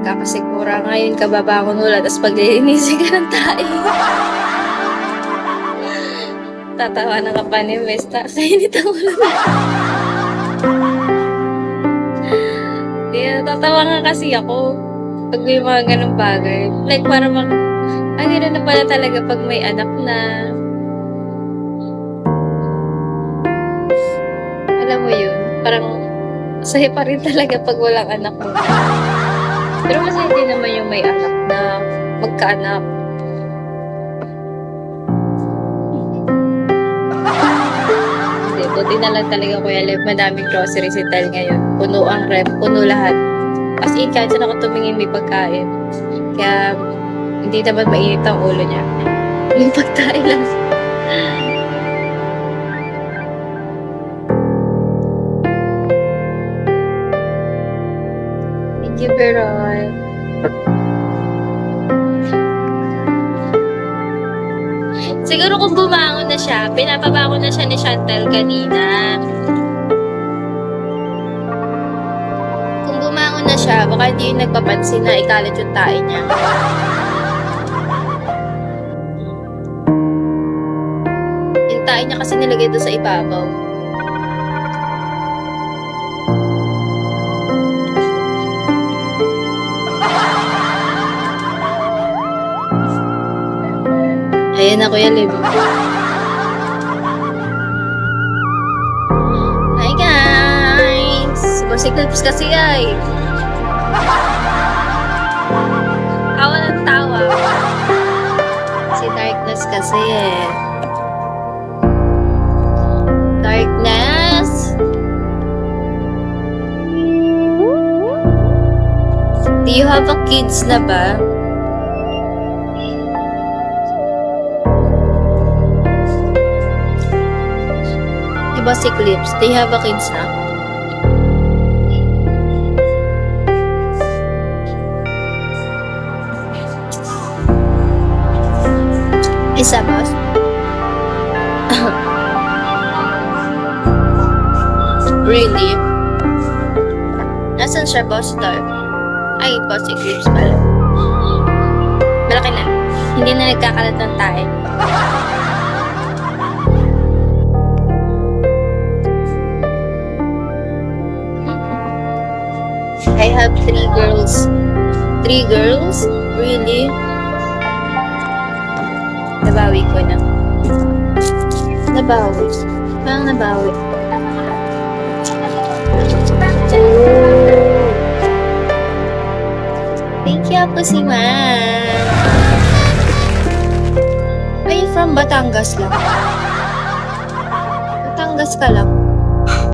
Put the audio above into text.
Kakasigura ngayon kababangon wala, tapos paglilinisin ka ng tae. Tatawa na ka pa ni Mesta. Kainit ang ulo na. Kaya tatawa nga kasi ako pag may mga ganong bagay. Like parang gano'n na pala talaga pag may anak na. Alam mo yun, parang masaya pa rin talaga pag walang anak mo. Pero masaya din naman yung may anak na magkaanak. Hindi, buti na lang talaga Kuya Lev, madaming grocery si Tel ngayon. Puno ang rep, puno lahat. As in, kahit saan ako tumingin may pagkain. Kaya, hindi naman mainit ang ulo niya. Yung pagkain lang. Thank you, Peroy. Siguro kung bumangon na siya, pinapabangon na siya ni Chantel kanina. Kung bumangon na siya, baka hindi yung nagpapansin na ikalat yung tae niya. Yung tae niya kasi nilagay doon sa ibabaw. Ayan na Kuya Lev. Hi guys! Si Clips kasi ay. Tawa ng tawa. Si Darkness kasi eh. Darkness! Do you have a kids na ba? Diba si Clips? They have a kids na? Isa, boss? Really? Nasaan siya, boss? Dark? Ay, boss, si Clips pala. Malaki na. Hindi na nagkakalat ng tae. I have 3 girls. 3 girls? Really? Nabawi ko na. Nabawi. Parang nabawi. Oh. Thank you, Pusiman. Are you from Batangas lang? Batangas ka lang?